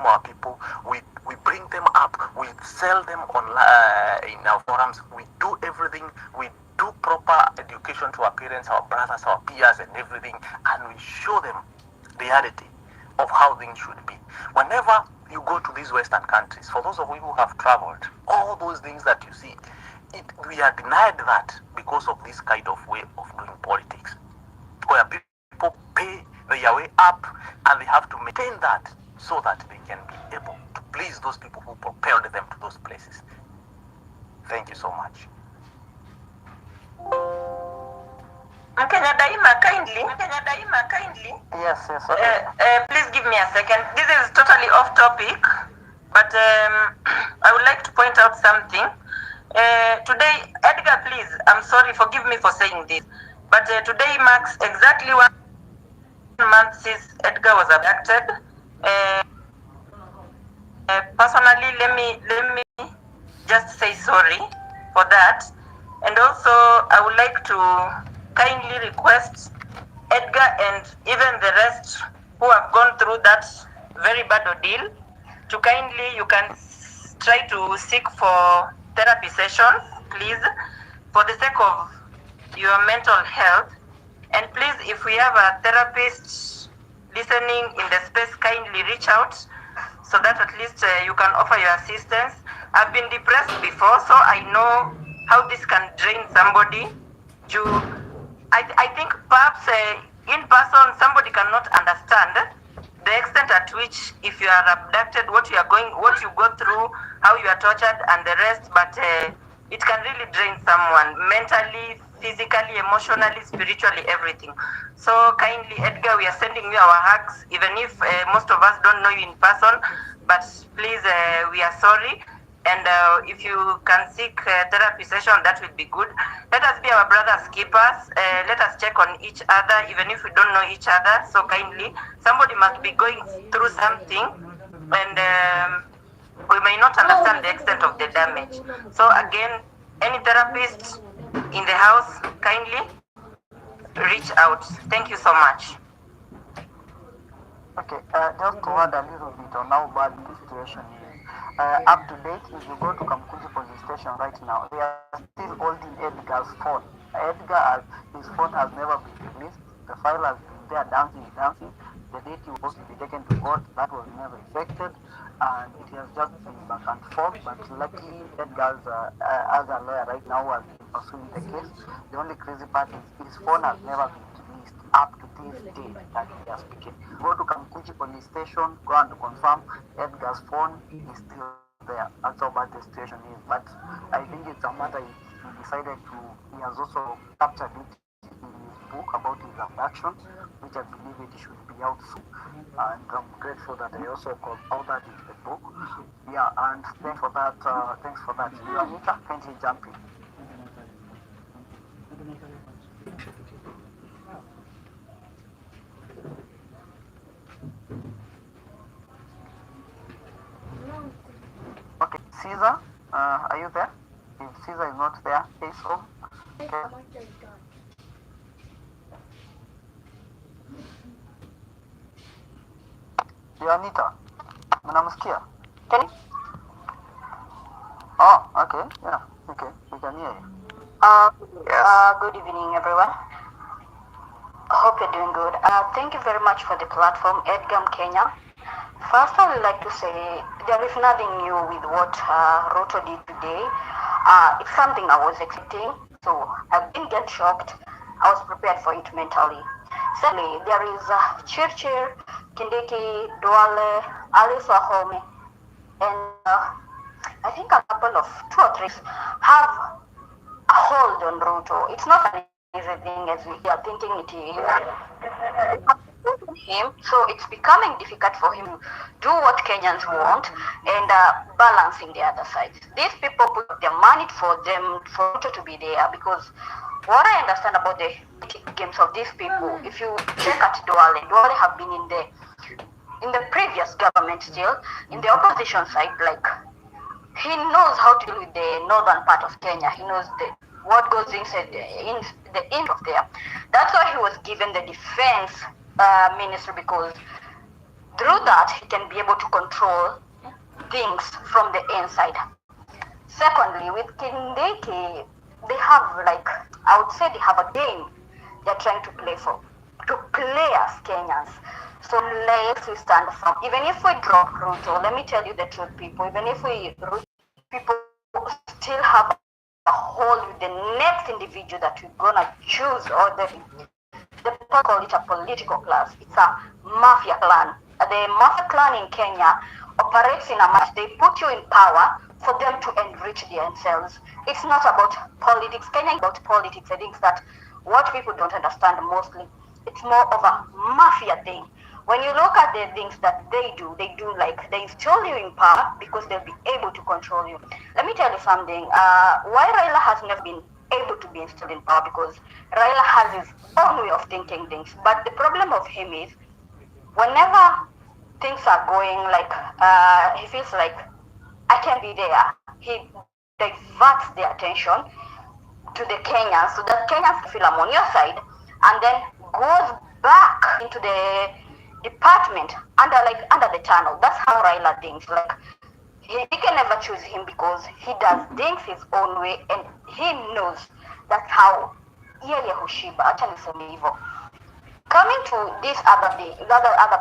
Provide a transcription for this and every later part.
our people, we bring them up, we sell them online in our forums, we do everything, we do proper education to our parents, our brothers, our peers, and everything, and we show them the reality of how things should be. Whenever you go to these Western countries, for those of you who have traveled, all those things that you see, we are denied that because of this kind of way of doing politics, where people pay their way up and they have to maintain that so that they can be able to please those people who propelled them to those places. Thank you so much. Mkenya Daima, kindly. Yes, okay. Please give me a second. This is totally off topic, but I would like to point out something. Today, Edgar, please, I'm sorry, forgive me for saying this, but today marks exactly 1 month since Edgar was abducted. Personally, let me just say sorry for that, and also I would like to kindly request Edgar and even the rest who have gone through that very bad ordeal to kindly, you can try to seek for therapy sessions, please, for the sake of your mental health. And please, if we have a therapist listening in the space, kindly reach out so that at least you can offer your assistance. I've been depressed before, so I know how this can drain somebody. I think perhaps in person somebody cannot understand the extent at which, if you are abducted, what you go through, how you are tortured, and the rest. But it can really drain someone mentally, physically, emotionally, spiritually, everything. So kindly, Edgar, we are sending you our hugs, even if most of us don't know you in person. But please, we are sorry. And if you can seek therapy session, that would be good. Let us be our brothers keepers. Let us check on each other, even if we don't know each other. So kindly, somebody must be going through something, and we may not understand the extent of the damage. So again, any therapist in the house, kindly reach out. Thank you so much. Okay, just to add a little bit on how bad the situation is. Up to date, if you go to Kamkuji police station right now, they are still holding Edgar's phone. His phone has never been released. The file has been there dancing. The date he was supposed to be taken to court, that was never effected, and it has just been back and forth. But luckily, Edgar's as a lawyer right now has been pursuing the case. The only crazy part is his phone has never been released up to this day that we are speaking. Go to Kamkuji police station, go and confirm Edgar's phone is still there. That's how bad the situation is. But I think it's a matter he decided to, he has also captured it in his book about his abduction, which I believe it should be out soon. And I'm grateful that I also called out that in the book. Yeah, and thanks for that. You, Anita, kindly jump in. Okay, Caesar, are you there? If Caesar is not there, please home. Okay. Anita, mnamsikia? Oh, okay, yeah, okay, we can hear you. Yes. Good evening, everyone. Hope you're doing good. Thank you very much for the platform, Edgar Kenya. First, I would like to say there is nothing new with what Ruto did today. It's something I was expecting, so I didn't get shocked. I was prepared for it mentally. Secondly, there is Chirchir, Kindiki, Duale, Alice Wahome, and I think a couple of 2 or 3 have a hold on Ruto. It's not an easy thing as we are thinking it is. So it's becoming difficult for him to do what Kenyans want and balancing the other side. These people put their money for Ruto to be there, because what I understand about the games of these people, if you check at Duale have been in the previous government still, in the opposition side, like he knows how to deal with the northern part of Kenya. He knows what goes inside the end of there. That's why he was given the defense ministry, because Through that, he can be able to control things from the inside. Secondly, with Kindiki, they have like, I would say they have a game they're trying to play to play as Kenyans. So let's we stand firm. Even if we drop Ruto, let me tell you the truth, people. Even if people still have a hold with the next individual that we're gonna choose, or the people call it a political class. It's a mafia clan. The mafia clan in Kenya operates in a match. They put you in power for them to enrich themselves. It's not about politics. Kenya is about politics. I think that what people don't understand mostly, it's more of a mafia thing. When you look at the things that they do like they install you in power because they'll be able to control you. Let me tell you something. Why Raila has never been able to be installed in power, because Raila has his own way of thinking things. But the problem of him is, whenever things are going like, he feels like I can be there, he diverts the attention to the Kenyans so that Kenyans feel I'm on your side, and then goes back into the department under the tunnel. That's how Raila thinks. Like he can never choose him because he does things his own way, and he knows that's how yeye hushiba. Acha niseme hivyo. Coming to these other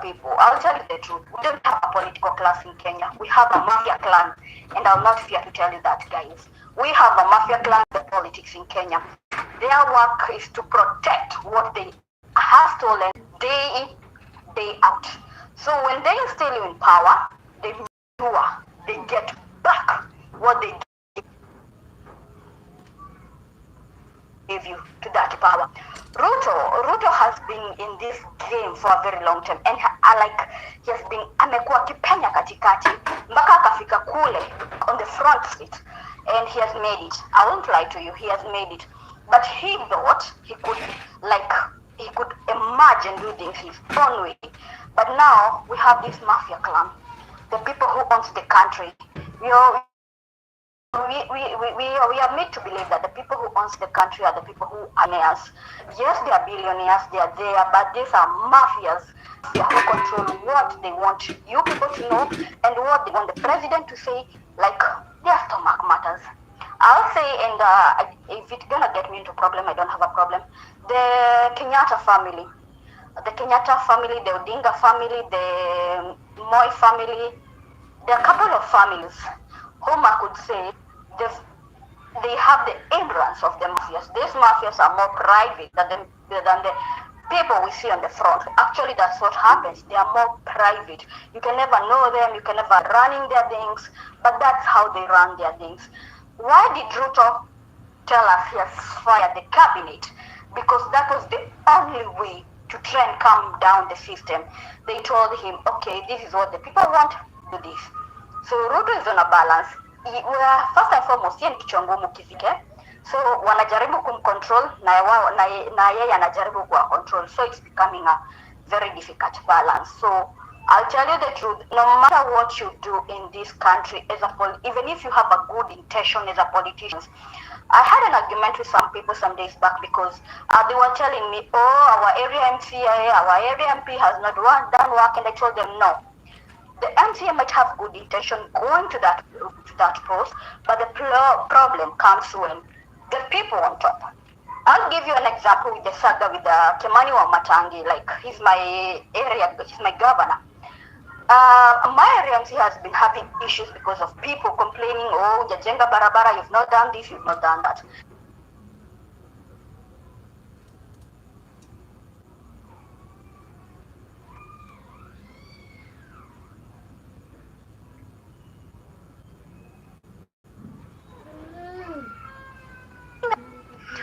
people, I'll tell you the truth. We don't have a political class in Kenya. We have a mafia clan, and I'll not fear to tell you that, guys. We have a mafia clan in politics in Kenya. Their work is to protect what they have stolen day in, day out. So when they instill you in power, they get back what they gave you to that power. Ruto has been in this game for a very long time, and he has been amekuwa kipenya katikati mpaka akafika kule on the front seat, and he has made it. I won't lie to you, he has made it. But he thought he could emerge and do things his own way. But now we have this mafia clan, the people who owns the country. We are made to believe that the people who owns the country are the people who are mayors. Yes, they are billionaires, they are there, but these are mafias who control what they want you people to know and what they want the president to say, like their stomach matters. I'll say, and if it's gonna get me into problem, I don't have a problem. The Kenyatta family, the Odinga family, the Moi family, there are a couple of families whom I could say they have the ignorance of the mafias. These mafias are more private than the people we see on the front. Actually, that's what happens. They are more private. You can never know them. You can never run in their things. But that's how they run their things. Why did Ruto tell us he has fired the cabinet? Because that was the only way to try and calm down the system. They told him, okay, this is what the people want, do this. So Ruto is on a balance. First and foremost, yeye ni kichwa ngumu kifike. So wanajaribu kumcontrol na yeye anajaribu kuwa control. So it's becoming a very difficult balance. So I'll tell you the truth, no matter what you do in this country, even if you have a good intention as a politician. I had an argument with some people some days back because they were telling me, oh, our area MCA, our area MP has not done work, and I told them no. The MCA might have good intention going to that post, but the problem comes when the people on top. I'll give you an example with the saga with Kimani Wamatangi. Like, he's my governor. My area MC has been having issues because of people complaining, oh, Jajenga Barabara, you've not done this, you've not done that.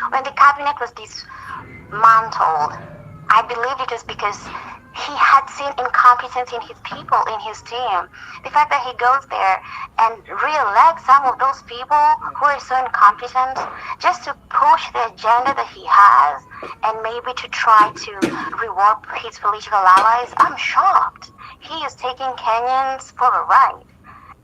When the cabinet was dismantled, I believed it was because he had seen incompetence in his people, in his team. The fact that he goes there and re-elects some of those people who are so incompetent just to push the agenda that he has and maybe to try to reward his political allies, I'm shocked. He is taking Kenyans for a ride.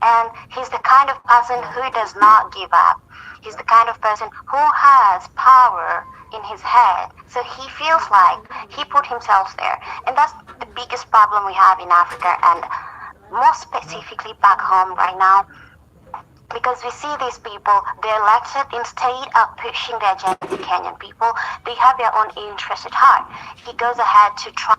And he's the kind of person who does not give up. He's the kind of person who has power in his head. So he feels like he put himself there. And that's the biggest problem we have in Africa, and more specifically back home right now. Because we see these people, they're elected, instead of pushing the agenda of the Kenyan people, they have their own interest at heart. He goes ahead to try.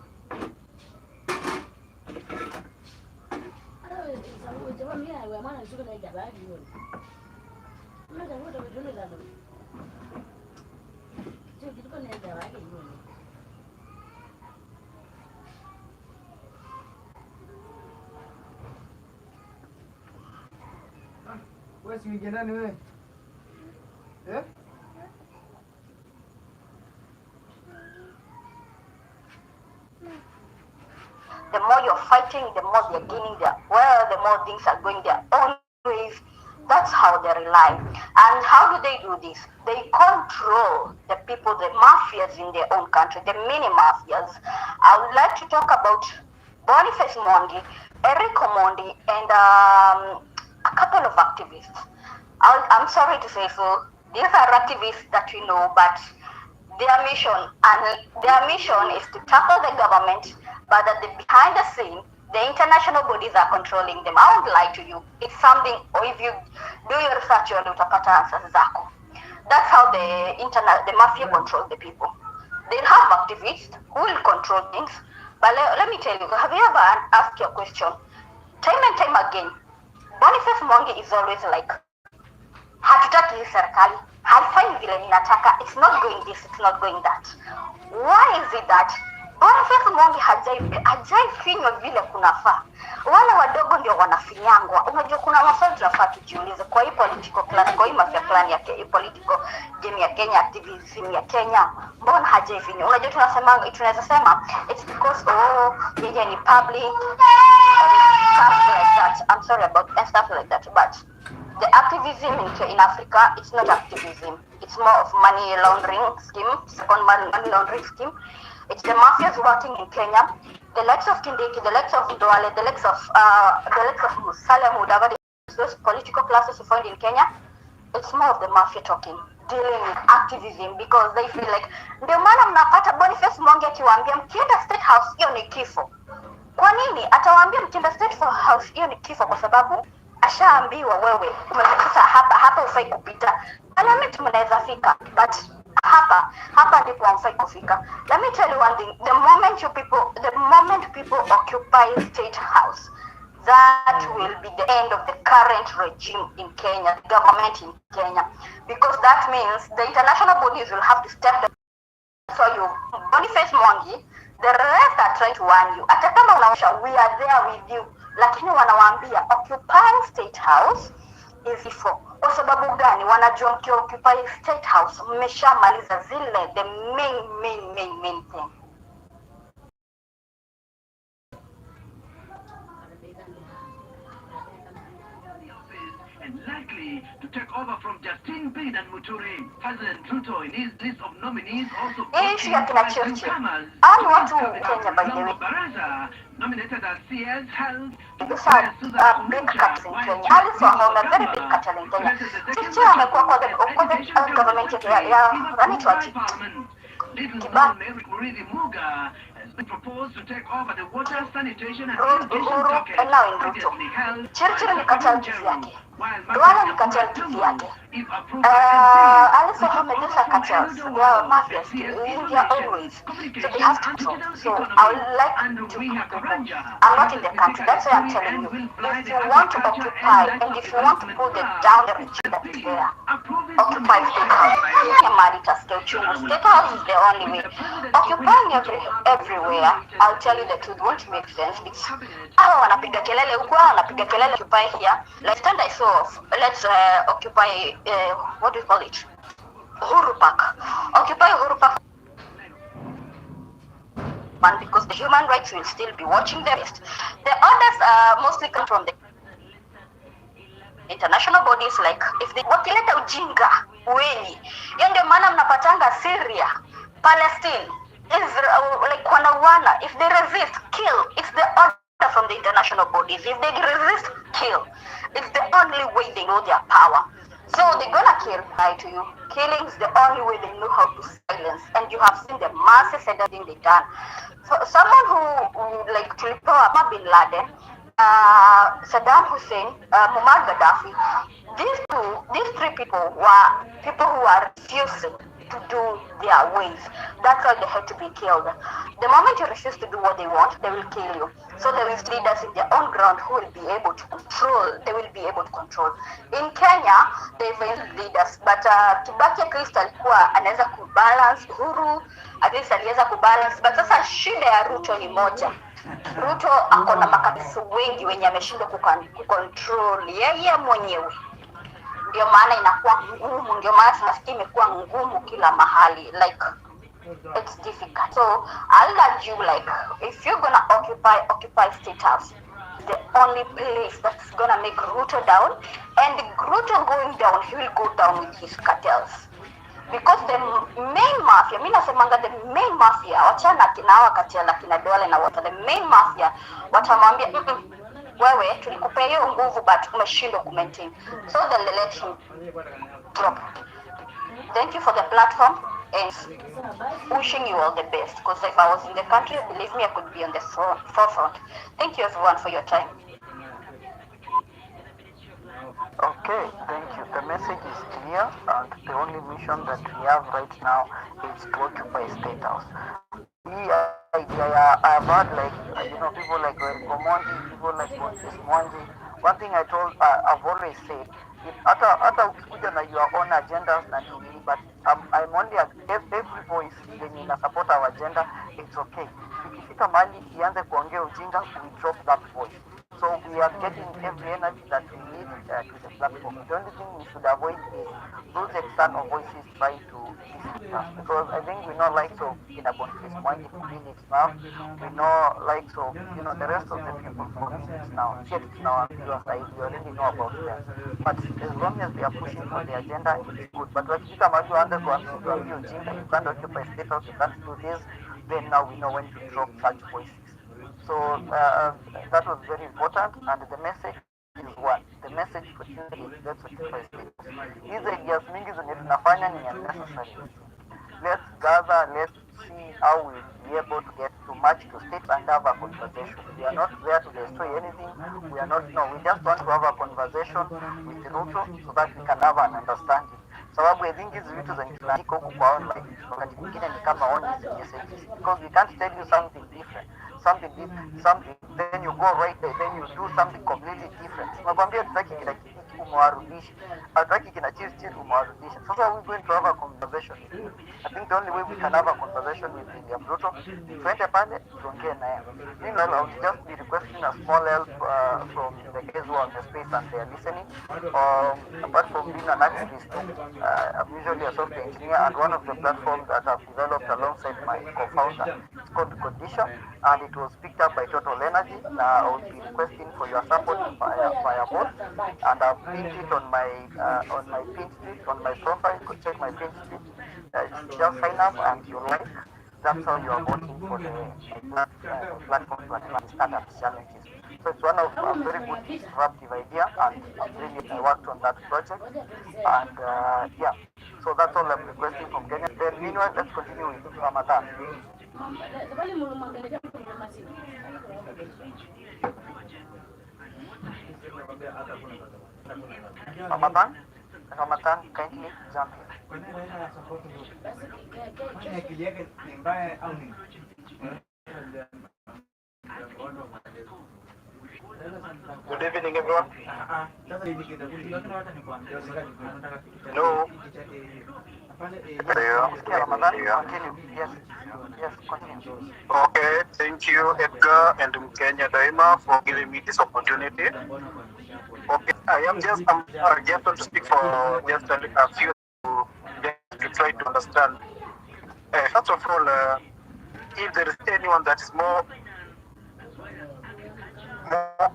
Wewe si mwingine nani wewe? Eh? The more you're fighting, the more they're gaining their well, the more things are going their own ways. That's how they rely. And how do they do this? They control the people, the mafias in their own country, the mini mafias. I would like to talk about Boniface Mwangi, Eric Omondi, and a couple of activists. I'm sorry to say so. These are activists that we know, but their mission is to tackle the government, but at the behind the scene, the international bodies are controlling them. I won't lie to you. It's something, or if you do your research, you'll utapata answers zako. That's how the mafia control the people. They have activists who will control things. But let me tell you, have you ever asked your question? Time and time again, Boniface Mwangi is always like, hatutaki hii serikali, haifanyi vile ninataka, it's not going this, it's not going that. Why is it that Boniface Mwangi hajaifinywa vile kunafaa? Wale wadogo ndio wanafinyangwa. Unajua kuna maswali tunafaa tujiulize kwa hii political class, kwa hii mafia plan ya political game ya Kenya, activism ya Kenya, mbona hajaifinywa? Unajua tunaweza sema it's because yeye ni public and stuff like that. I'm sorry about and stuff like that, but the activism in Africa, it's not activism. It's more of money laundering scheme, second money laundering scheme. It's the mafias working in Kenya, the likes of Kindiki, the likes of Duale, the likes of Musalia Mudavadi, those political classes you find in Kenya. It's more of the mafia talking, dealing with activism, because they feel like ndio maana mnapata Boniface Mwangi akiwaambia mkienda State House hiyo ni kifo. Kwa nini? Atawaambia mkienda State House hiyo ni kifo kwa sababu ashaambiwa wewe umefika hapa ufai kupita. Parliament mnaweza fika, but hapa ndipo hamfai kufika. Let me tell you one thing, the moment people occupy State House, that will be the end of the current regime in Kenya, the government in Kenya, because that means the international bodies will have to step down. So you, Boniface Mwangi, the rest are trying to warn you. Hata kama unaosha, we are there with you. Lakini wanawaambia occupying State House is ifo. Kwa sababu gani? Wanajua mkioccupy State House mmeshamaliza zile the main thing. And likely to take over from Justin Biden and Muturi. President Ruto in his list of nominees also issue ya kina Churchill. Ani watu Kenya by the way. Baraza nominated as CS Health. These are big cuts in Kenya. Also a very big cut in Kenya. Churchill amekuwa kwa the government ya anaitwa Kibaki. Proposed to take over the water, sanitation and Ruto and now in Ruto. Churchill ni katia kiti yake. Duale ni katia kiti yake. Also Hamedisa cartels, they are mafias in India always. So they have to control. So I would like to I'm not in the country, that's why I'm telling you. If you want to occupy and if you want to pull down the regime that is there, occupy State House. State House is the only way. Occupying everywhere, I'll tell you the truth, won't make sense. Hawa wanapiga kelele huko, wanapiga kelele occupy here. Like stand I saw, let's occupy what do you call it? Uhuru Park. Occupy Uhuru Park. And because the human rights will still be watching the rest. The others mostly come from the international bodies, like if they wakileta ujinga weni. Hiyo ndio maana mnapatanga Syria, Palestine, Israel, like wanawana. If they resist, kill. It's the order from the international bodies. If they resist, kill. It's the only way they know their power. So they're gonna kill, lie to you. Killing is the only way they know how to silence. And you have seen the masses and everything they done. So someone who like tulipewa Bin Laden, Saddam Hussein, Muammar Gaddafi, these three people were people who are refusing to do their ways. That's why they had to be killed. The moment you refuse to do what they want, they will kill you. So there is leaders in their own ground who will be able to control. They will be able to control. In Kenya, they've been leaders, but Kibaki at least alikuwa anaweza kubalance. Uhuru at least aliweza kubalance, but sasa shida ya Ruto ni moja. Ruto ako na makabisi wengi wenye ameshindwa kucontrol yeye mwenyewe. Ndio maana inakuwa ngumu, ndio maana tunasikia imekuwa ngumu kila mahali, like it's difficult. So I'll urge you, like, if you're gonna occupy State House, the only place that's gonna make Ruto down, and Ruto going down, he will go down with his cartels. Because the main mafia, mimi nasemanga the main mafia, wachana kina hawa cartel kina Dole na wote, the main mafia watamwambia wewe tulikupea hiyo nguvu but umeshindwa kumaintain, so they'll let him drop. Thank you for the platform and wishing you all the best, because if I was in the country, believe me, I could be on the forefront. Thank you everyone for your time. Okay, thank you. The message is clear, and the only mission that we have right now is to occupy State House. I've heard people like Komondi, people like Mwanji. One thing I've always said, hata ukikuja na your own agendas na nini, but I'm only every voice yenye ina support our agenda, it's okay. Ikifika mahali ianze kuongea ujinga, we drop that voice. So we are getting every energy that we need to the platform. The only thing we should avoid is those external voices trying to listen to us. Because I think we know in a Boniface Mwangi minutes now, we know the rest of the people for minutes now. Yet it's now your side, we already know about them. But as long as they are pushing for the agenda, it's good. But when you come out to you can't occupy State House, you can't do this, then now we know when to drop such voices. So that was very important, and the message is one. The message for today is let's occupy State House. These ideas mingi zenye tunafanya ni unnecessary. Let's gather, let's see how we'll be able to get to match to states and have a conversation. We are not there to destroy anything. We just want to have a conversation with Ruto so that we can have an understanding. Sababu I think hizi vitu zenye tunaandika huku kwa online wakati mwingine ni kama only messages, because we can't tell you something different, then you go right there, then you do something completely different. Tunakwambia tutaki kila kitu umewarudisha, hatutaki kina chill umewarudisha. Sasa we going to have a conversation with you. I think the only way we can have a conversation with William Ruto, tuende pale tuongee naye. Meanwhile, I will just be requesting a small help from the guys who are on the space and they are listening. Apart from being an activist, I'm usually a software engineer, and one of the platforms that I've developed alongside my co-founder is called Condition, and it was picked up by Total Energy. I will be requesting for your support via both, and I've pinned it on my pin street, on my profile. You could check my pin street. Just sign up and you like. That's how you are voting for the platform to understand challenges. So it's one of a very good disruptive idea, and I worked on that project. And so that's all I'm requesting from Kenya. Then meanwhile, let's continue with Ramadan. Ramadan, kindly jump in. Good evening, everyone. Hello. Yes, continue. Okay, thank you, Edgar and Mkenya Daima, for giving me this opportunity. Okay, I'm just going to speak for just a few to try to understand. First of all, if there is anyone that is more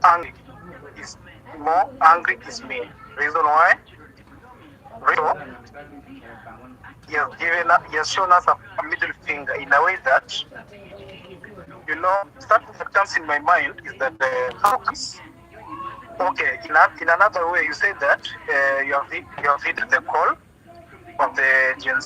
angry is me. Reason why? Ruto, he has shown us a middle finger in a way that, something that comes in my mind is that Okay, in another way, you said that you have hit the call of the Gen Z